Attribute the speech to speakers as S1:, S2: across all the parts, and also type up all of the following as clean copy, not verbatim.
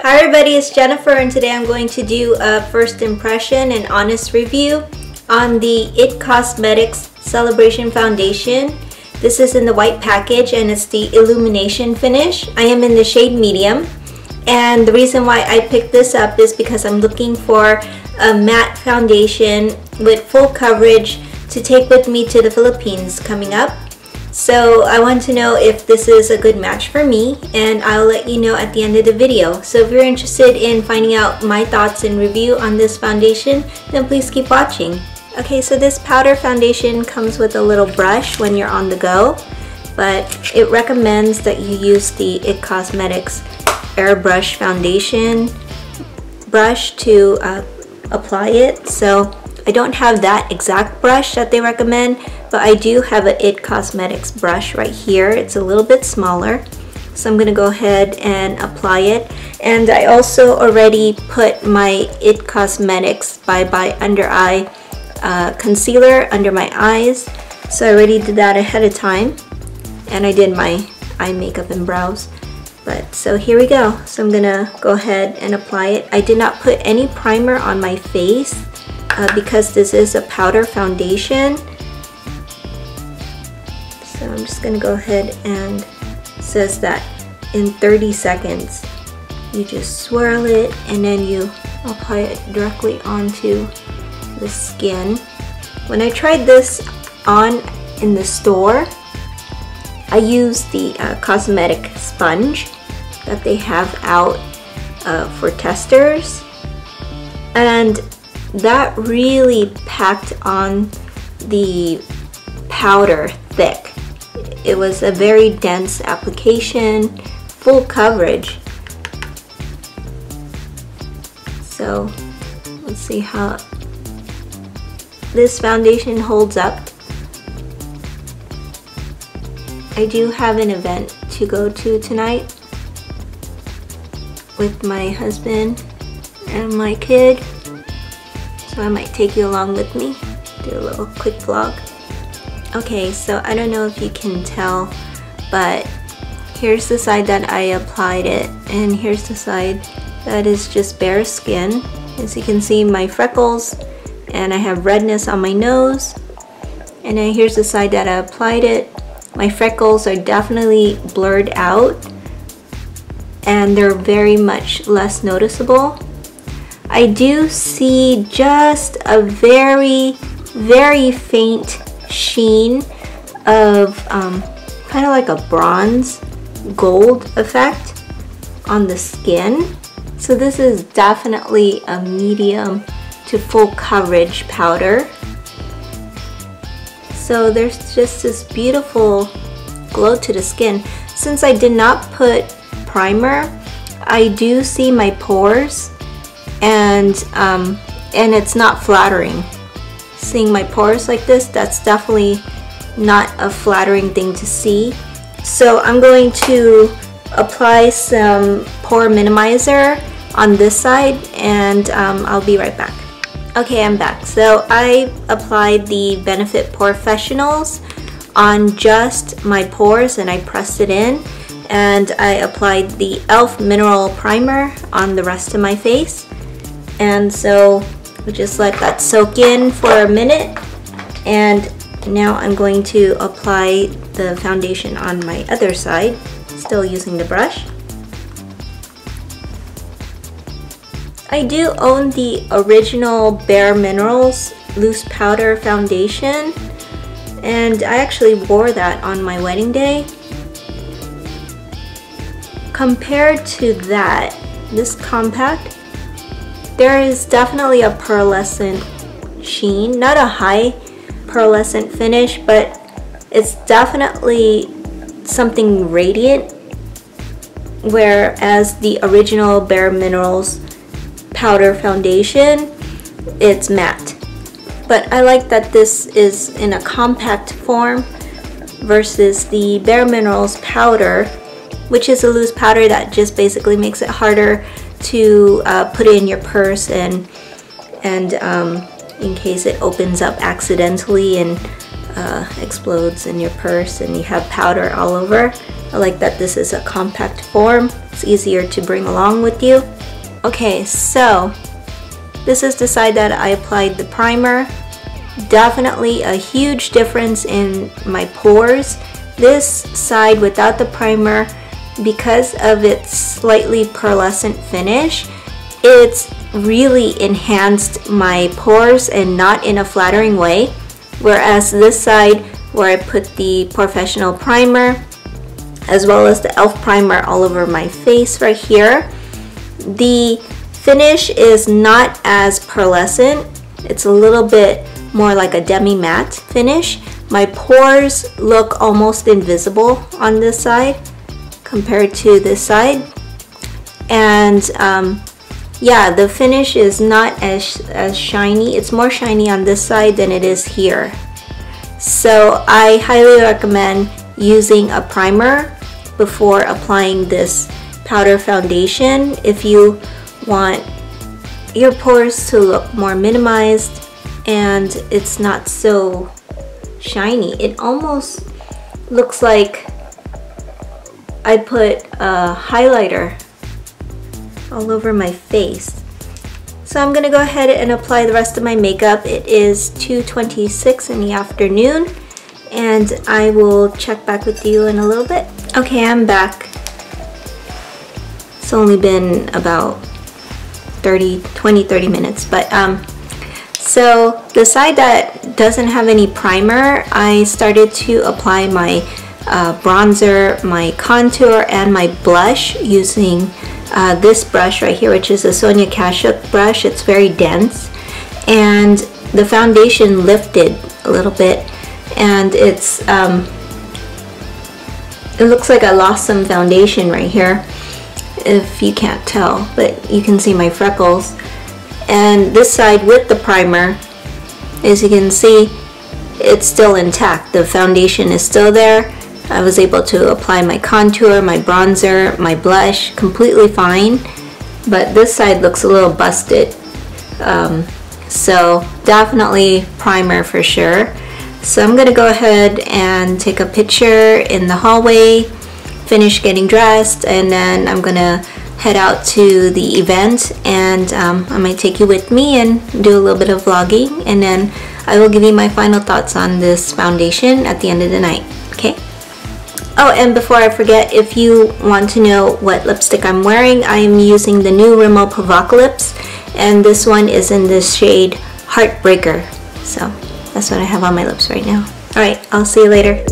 S1: Hi everybody, it's Jennifer, and today I'm going to do a first impression and honest review on the IT Cosmetics Celebration Foundation. This is in the white package and it's the Illumination finish. I am in the shade medium, and the reason why I picked this up is because I'm looking for a matte foundation with full coverage to take with me to the Philippines coming up. So I want to know if this is a good match for me, and I'll let you know at the end of the video. So if you're interested in finding out my thoughts and review on this foundation, then please keep watching. Okay, so this powder foundation comes with a little brush when you're on the go, but it recommends that you use the IT Cosmetics Airbrush Foundation brush to apply it. So I don't have that exact brush that they recommend, but I do have an IT Cosmetics brush right here. It's a little bit smaller, so I'm going to go ahead and apply it. And I also already put my IT Cosmetics Bye Bye Under Eye concealer under my eyes, so I already did that ahead of time, and I did my eye makeup and brows. But so here we go. So I'm gonna go ahead and apply it. I did not put any primer on my face because this is a powder foundation. So I'm just gonna go ahead, and it says that in 30 seconds you just swirl it and then you apply it directly onto the skin. When I tried this on in the store, I used the cosmetic sponge that they have out for testers, and that really packed on the powder thick. It was a very dense application, full coverage. So let's see how this foundation holds up. I do have an event to go to tonight with my husband and my kid, so I might take you along with me, do a little quick vlog. Okay, so I don't know if you can tell, but here's the side that I applied it, and here's the side that is just bare skin. As you can see, my freckles, and I have redness on my nose. And then here's the side that I applied it. My freckles are definitely blurred out, and they're very much less noticeable. I do see just a very faint sheen of kind of like a bronze gold effect on the skin. So this is definitely a medium to full coverage powder. So there's just this beautiful glow to the skin. Since I did not put primer, I do see my pores, and it's not flattering. Seeing my pores like this, that's definitely not a flattering thing to see. So I'm going to apply some pore minimizer on this side, and I'll be right back. Okay, I'm back. So I applied the Benefit Porefessionals on just my pores, and I pressed it in, and I applied the e.l.f. Mineral Primer on the rest of my face. And so we just let that soak in for a minute, and now I'm going to apply the foundation on my other side, still using the brush. I do own the original Bare Minerals Loose Powder Foundation, and I actually wore that on my wedding day. Compared to that, this compact, there is definitely a pearlescent sheen, not a high pearlescent finish, but it's definitely something radiant, whereas the original Bare Minerals powder foundation, it's matte. But I like that this is in a compact form versus the Bare Minerals powder, which is a loose powder that just basically makes it harder to put it in your purse, and in case it opens up accidentally and explodes in your purse and you have powder all over. I like that this is a compact form. It's easier to bring along with you. Okay, so this is the side that I applied the primer. Definitely a huge difference in my pores. This side without the primer, because of its slightly pearlescent finish, it's really enhanced my pores and not in a flattering way. Whereas this side, where I put the Porefessional primer as well as the e.l.f. primer all over my face right here, the finish is not as pearlescent. It's a little bit more like a demi-matte finish. My pores look almost invisible on this side compared to this side. And yeah, the finish is not as shiny. It's more shiny on this side than it is here. So I highly recommend using a primer before applying this powder foundation if you want your pores to look more minimized and it's not so shiny. It almost looks like I put a highlighter all over my face. So I'm gonna go ahead and apply the rest of my makeup. It is 2:26 in the afternoon and I will check back with you in a little bit. Okay, I'm back. It's only been about 20-30 minutes, but so the side that doesn't have any primer, I started to apply my bronzer, my contour, and my blush using this brush right here, which is a Sonia Kashuk brush. It's very dense and the foundation lifted a little bit, and it's it looks like I lost some foundation right here if you can't tell, but you can see my freckles. And this side with the primer, as you can see, it's still intact. The foundation is still there. I was able to apply my contour, my bronzer, my blush completely fine, but this side looks a little busted. So definitely primer for sure. So I'm gonna go ahead and take a picture in the hallway, finish getting dressed, and then I'm gonna head out to the event, and I might take you with me and do a little bit of vlogging, and then I will give you my final thoughts on this foundation at the end of the night, okay? Oh, and before I forget, if you want to know what lipstick I'm wearing, I am using the new Rimmel Provocalips, and this one is in the shade Heartbreaker. So that's what I have on my lips right now. Alright, I'll see you later.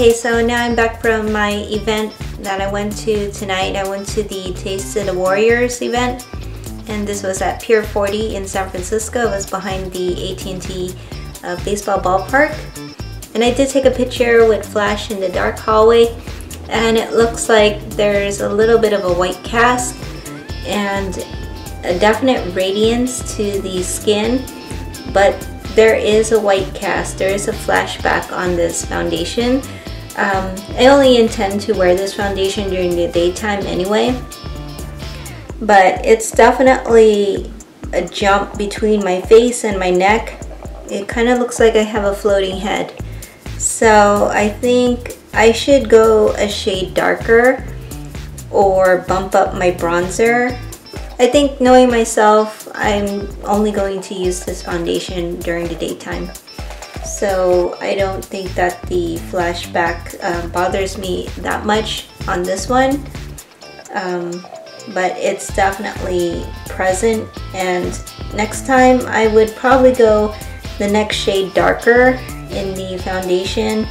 S1: Okay, so now I'm back from my event that I went to tonight. I went to the Taste of the Warriors event, and this was at Pier 40 in San Francisco. It was behind the AT&T baseball ballpark. And I did take a picture with flash in the dark hallway, and it looks like there's a little bit of a white cast and a definite radiance to the skin, but there is a white cast. There is a flashback on this foundation. I only intend to wear this foundation during the daytime anyway, but it's definitely a jump between my face and my neck. It kind of looks like I have a floating head. So I think I should go a shade darker or bump up my bronzer. I think, knowing myself, I'm only going to use this foundation during the daytime. So I don't think that the flashback bothers me that much on this one. But it's definitely present, and next time I would probably go the next shade darker in the foundation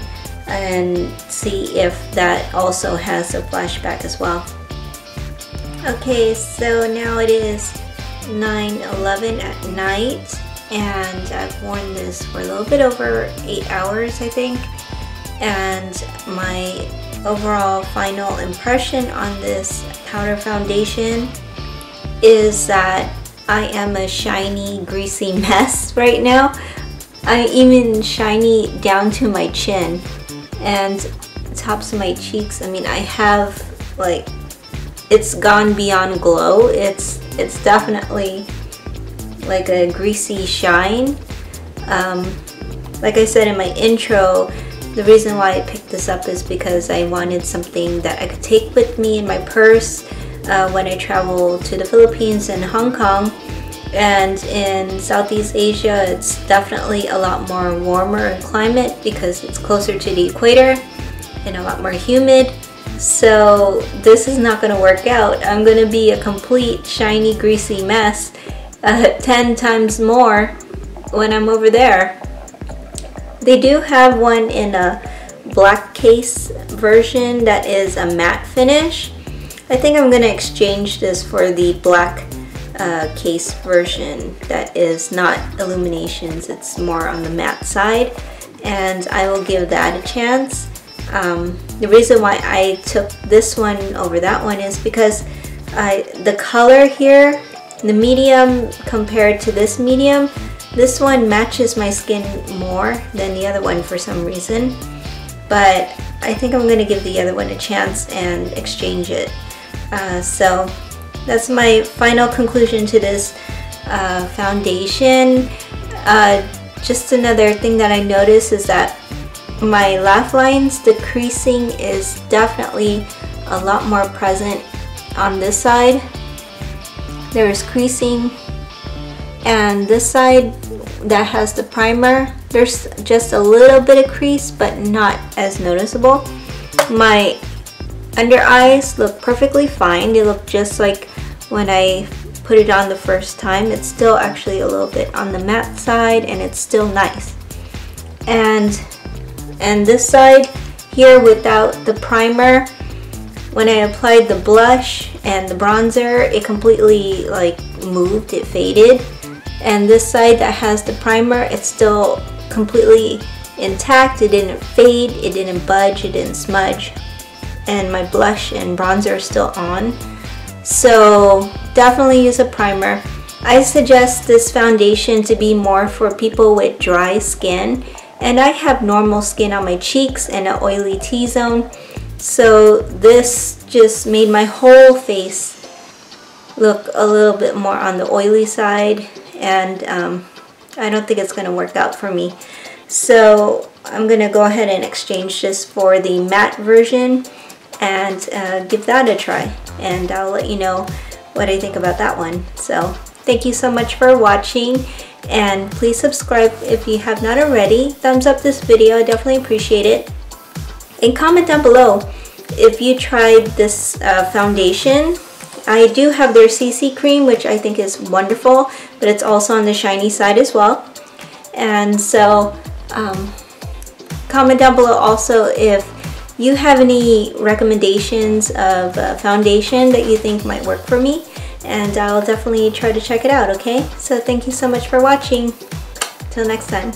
S1: and see if that also has a flashback as well. Okay, so now it is 9:11 at night, and I've worn this for a little bit over 8 hours, I think. And my overall final impression on this powder foundation is that I am a shiny, greasy mess right now. I'm even shiny down to my chin and tops of my cheeks. I mean, I have, like, it's gone beyond glow. It's definitely like a greasy shine. Like I said in my intro, the reason why I picked this up is because I wanted something that I could take with me in my purse when I travel to the Philippines and Hong Kong. And in Southeast Asia, it's definitely a lot more warmer in climate because it's closer to the equator and a lot more humid. So this is not going to work out. I'm going to be a complete shiny, greasy mess 10 times more when I'm over there. They do have one in a black case version that is a matte finish. I think I'm going to exchange this for the black case version that is not Illuminations. It's more on the matte side, and I will give that a chance. The reason why I took this one over that one is because the color here, the medium compared to this medium, this one matches my skin more than the other one for some reason. But I think I'm going to give the other one a chance and exchange it. So that's my final conclusion to this foundation. Just another thing that I noticed is that my laugh lines, the creasing is definitely a lot more present on this side. There is creasing, and this side that has the primer, there's just a little bit of crease, but not as noticeable. My under eyes look perfectly fine. They look just like when I put it on the first time. It's still actually a little bit on the matte side, and it's still nice. And this side here without the primer, when I applied the blush and the bronzer, it completely like moved, it faded. And this side that has the primer, it's still completely intact. It didn't fade, it didn't budge, it didn't smudge. And my blush and bronzer are still on. So definitely use a primer. I suggest this foundation to be more for people with dry skin. And I have normal skin on my cheeks and an oily T-zone. So this just made my whole face look a little bit more on the oily side. And I don't think it's going to work out for me. So I'm going to go ahead and exchange this for the matte version and give that a try. And I'll let you know what I think about that one. So thank you so much for watching. And please subscribe if you have not already. Thumbs up this video, I definitely appreciate it. And comment down below if you tried this foundation. I do have their CC cream, which I think is wonderful, but it's also on the shiny side as well. And so comment down below also if you have any recommendations of foundation that you think might work for me, and I'll definitely try to check it out, okay? So thank you so much for watching. Till next time.